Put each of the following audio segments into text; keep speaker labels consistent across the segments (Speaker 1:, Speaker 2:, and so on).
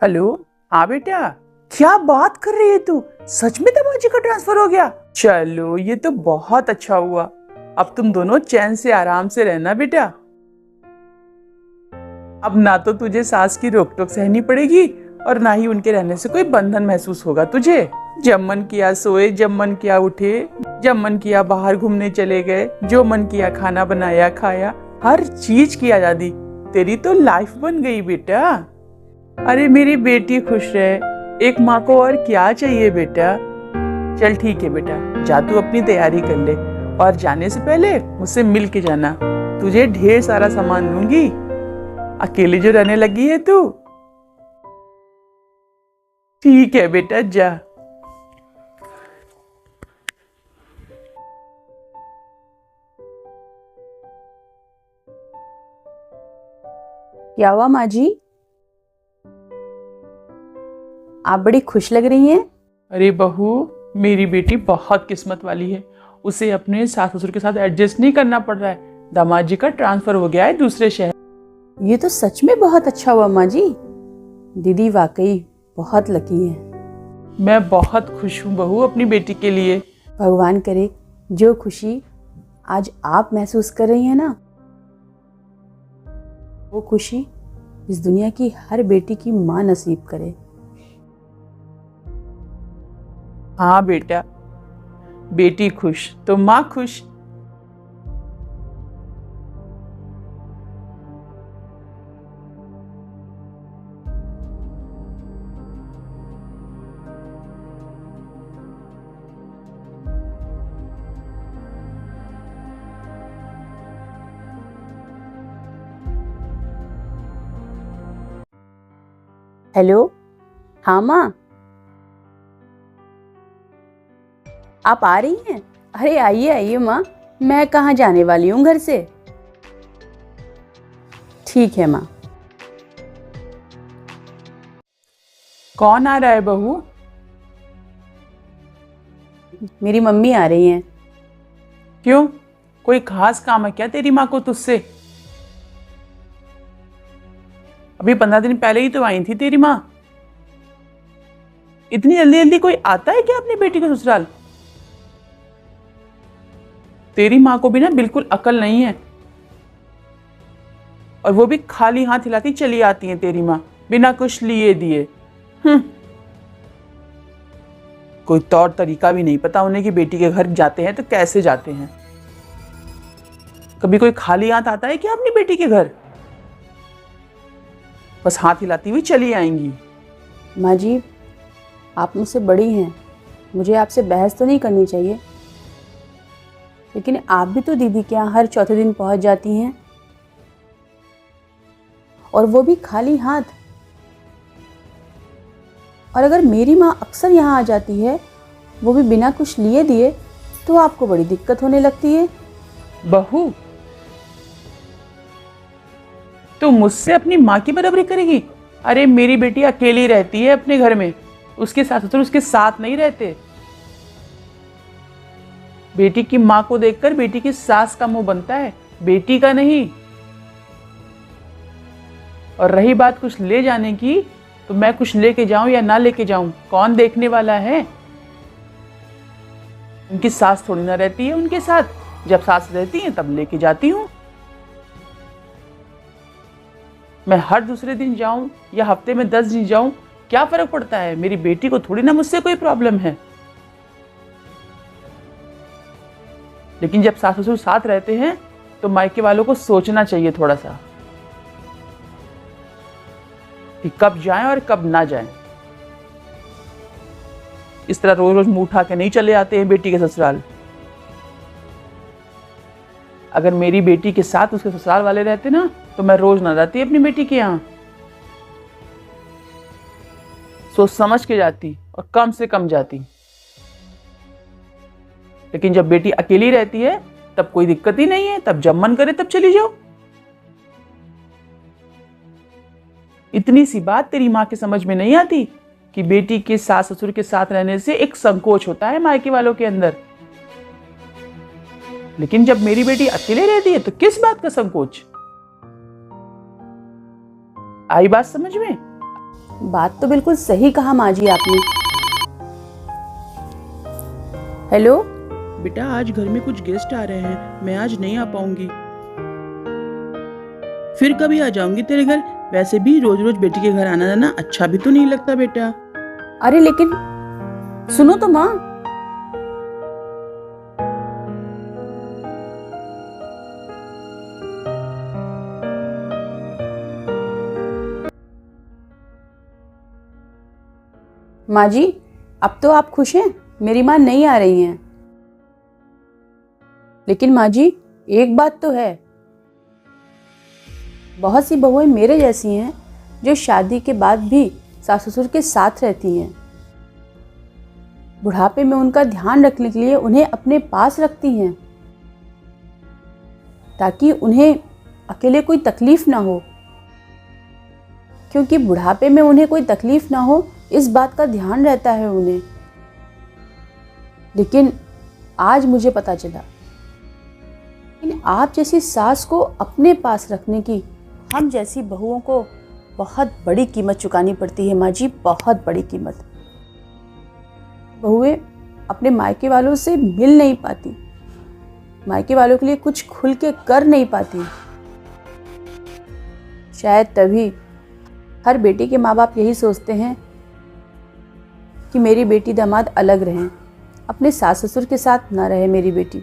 Speaker 1: Hello. हाँ बेटा, क्या बात कर रही है तू? सच में दमाजी का ट्रांसफर हो गया? चलो ये तो बहुत अच्छा हुआ। अब तुम दोनों चैन से आराम से रहना बेटा। अब ना तो तुझे सास की रोक टोक सहनी पड़ेगी और ना ही उनके रहने से कोई बंधन महसूस होगा तुझे। जब मन किया सोए, जब मन किया उठे, जब मन किया बाहर घूमने चले गए, जो मन किया खाना बनाया खाया, हर चीज की आजादी। तेरी तो लाइफ बन गई बेटा। अरे मेरी बेटी खुश रहे, एक माँ को और क्या चाहिए बेटा। चल ठीक है बेटा, जा तू अपनी तैयारी कर ले और जाने से पहले मुझसे मिल के जाना। तुझे ढेर सारा सामान दूंगी। अकेले जो रहने लगी है तू। ठीक है बेटा, जा।
Speaker 2: क्या हुआ माँ जी? आप बड़ी खुश लग रही हैं।
Speaker 1: अरे बहू, मेरी बेटी बहुत किस्मत वाली है। उसे अपने सास ससुर के साथ एडजस्ट नहीं करना पड़ रहा है। दामाद जी का ट्रांसफर हो गया है दूसरे शहर।
Speaker 2: ये तो सच में बहुत अच्छा हुआ माँ जी। दीदी वाकई बहुत लकी है।
Speaker 1: मैं बहुत खुश हूँ बहू अपनी बेटी के लिए।
Speaker 2: भगवान करे जो खुशी आज आप महसूस कर रही हैं ना, वो खुशी इस दुनिया की हर बेटी की माँ नसीब करे।
Speaker 1: हाँ बेटा, बेटी खुश तो माँ खुश।
Speaker 2: हेलो। हाँ माँ, आप आ रही हैं? अरे आइए आइए माँ, मैं कहाँ जाने वाली हूँ घर से। ठीक है माँ।
Speaker 1: कौन आ रहा है बहू?
Speaker 2: मेरी मम्मी आ रही हैं।
Speaker 1: क्यों, कोई खास काम है क्या तेरी माँ को तुझसे? अभी 15 दिन पहले ही तो आई थी तेरी माँ। इतनी जल्दी जल्दी कोई आता है क्या अपनी बेटी को ससुराल? तेरी माँ को भी ना बिल्कुल अकल नहीं है, और वो भी खाली हाथ हिलाती चली आती है तेरी माँ, बिना कुछ लिए दिए। कोई तौर तरीका भी नहीं पता उन्हें कि बेटी के घर जाते हैं तो कैसे जाते हैं। कभी कोई खाली हाथ आता है क्या अपनी बेटी के घर? बस हाथ हिलाती हुई चली आएंगी।
Speaker 2: माँ जी, आप मुझसे बड़ी हैं, मुझे आपसे बहस तो नहीं करनी चाहिए, लेकिन आप भी तो दीदी के यहाँ हर चौथे दिन पहुँच जाती हैं, और वो भी खाली हाथ। और अगर मेरी माँ अक्सर यहाँ आ जाती है, वो भी बिना कुछ लिए दिए, तो आपको बड़ी दिक्कत होने लगती है।
Speaker 1: बहू, तू मुझसे अपनी माँ की बराबरी करेगी? अरे मेरी बेटी अकेली रहती है अपने घर में, उसके सास ससुर उसके साथ नहीं रहते। बेटी की माँ को देखकर बेटी की सास का मुंह बनता है, बेटी का नहीं। और रही बात कुछ ले जाने की, तो मैं कुछ लेके जाऊं या ना लेके जाऊं, कौन देखने वाला है? उनकी सास थोड़ी ना रहती है उनके साथ। जब सास रहती है तब लेके जाती हूँ। मैं हर दूसरे दिन जाऊं या हफ्ते में 10 दिन जाऊं, क्या फर्क पड़ता है? मेरी बेटी को थोड़ी ना मुझसे कोई प्रॉब्लम है। लेकिन जब सास ससुर साथ रहते हैं तो मायके वालों को सोचना चाहिए थोड़ा सा कि कब जाएं और कब ना जाएं। इस तरह रोज रोज मुंह उठा के नहीं चले आते हैं बेटी के ससुराल। अगर मेरी बेटी के साथ उसके ससुराल वाले रहते ना, तो मैं रोज ना जाती अपनी बेटी के यहाँ। सोच समझ के जाती और कम से कम जाती। लेकिन जब बेटी अकेली रहती है तब कोई दिक्कत ही नहीं है, तब जब मन करे तब चली जाओ। इतनी सी बात तेरी माँ के समझ में नहीं आती कि बेटी के सास ससुर के साथ रहने से एक संकोच होता है मायके वालों के अंदर। लेकिन जब मेरी बेटी अकेले रहती है तो किस बात का संकोच? आई बात समझ में?
Speaker 2: बात तो बिल्कुल सही कहा माँ जी आपने। हेलो।
Speaker 1: बेटा आज घर में कुछ गेस्ट आ रहे हैं, मैं आज नहीं आ पाऊंगी। फिर कभी आ जाऊंगी तेरे घर। वैसे भी रोज रोज बेटी के घर आना जाना अच्छा भी तो नहीं लगता बेटा।
Speaker 2: अरे लेकिन सुनो तो माँ। माँ जी अब तो आप खुश हैं, मेरी माँ नहीं आ रही हैं। लेकिन माँ जी एक बात तो है, बहुत सी बहुएं मेरे जैसी हैं जो शादी के बाद भी सास ससुर के साथ रहती हैं। बुढ़ापे में उनका ध्यान रखने के लिए उन्हें अपने पास रखती हैं ताकि उन्हें अकेले कोई तकलीफ ना हो, क्योंकि बुढ़ापे में उन्हें कोई तकलीफ ना हो इस बात का ध्यान रहता है उन्हें। लेकिन आज मुझे पता चला कि आप जैसी सास को अपने पास रखने की हम जैसी बहुओं को बहुत बड़ी कीमत चुकानी पड़ती है माँ जी, बहुत बड़ी कीमत। बहुएं अपने मायके वालों से मिल नहीं पाती, मायके वालों के लिए कुछ खुल के कर नहीं पाती। शायद तभी हर बेटी के माँ बाप यही सोचते हैं कि मेरी बेटी दामाद अलग रहें, अपने सास ससुर के साथ ना रहे मेरी बेटी,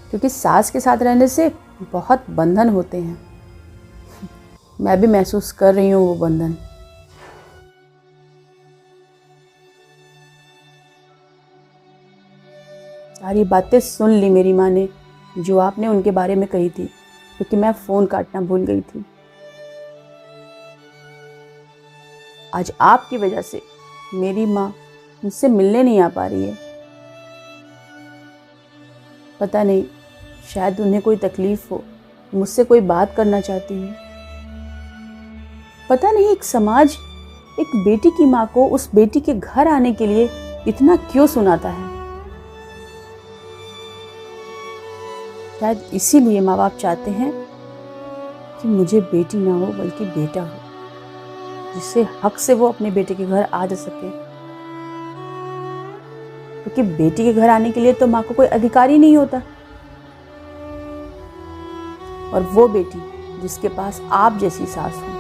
Speaker 2: क्योंकि सास के साथ रहने से बहुत बंधन होते हैं। मैं भी महसूस कर रही हूँ वो बंधन। सारी बातें सुन ली मेरी माँ ने जो आपने उनके बारे में कही थी, क्योंकि मैं फ़ोन काटना भूल गई थी। आज आपकी वजह से मेरी माँ मुझसे मिलने नहीं आ पा रही है। पता नहीं, शायद उन्हें कोई तकलीफ हो, मुझसे कोई बात करना चाहती है। पता नहीं एक समाज एक बेटी की माँ को उस बेटी के घर आने के लिए इतना क्यों सुनाता है। शायद इसीलिए माँ बाप चाहते हैं कि मुझे बेटी ना हो बल्कि बेटा हो, जिससे हक से वो अपने बेटे के घर आ जा सके। क्योंकि बेटी के घर आने के लिए तो माँ को कोई अधिकार ही नहीं होता। और वो बेटी जिसके पास आप जैसी सास हो,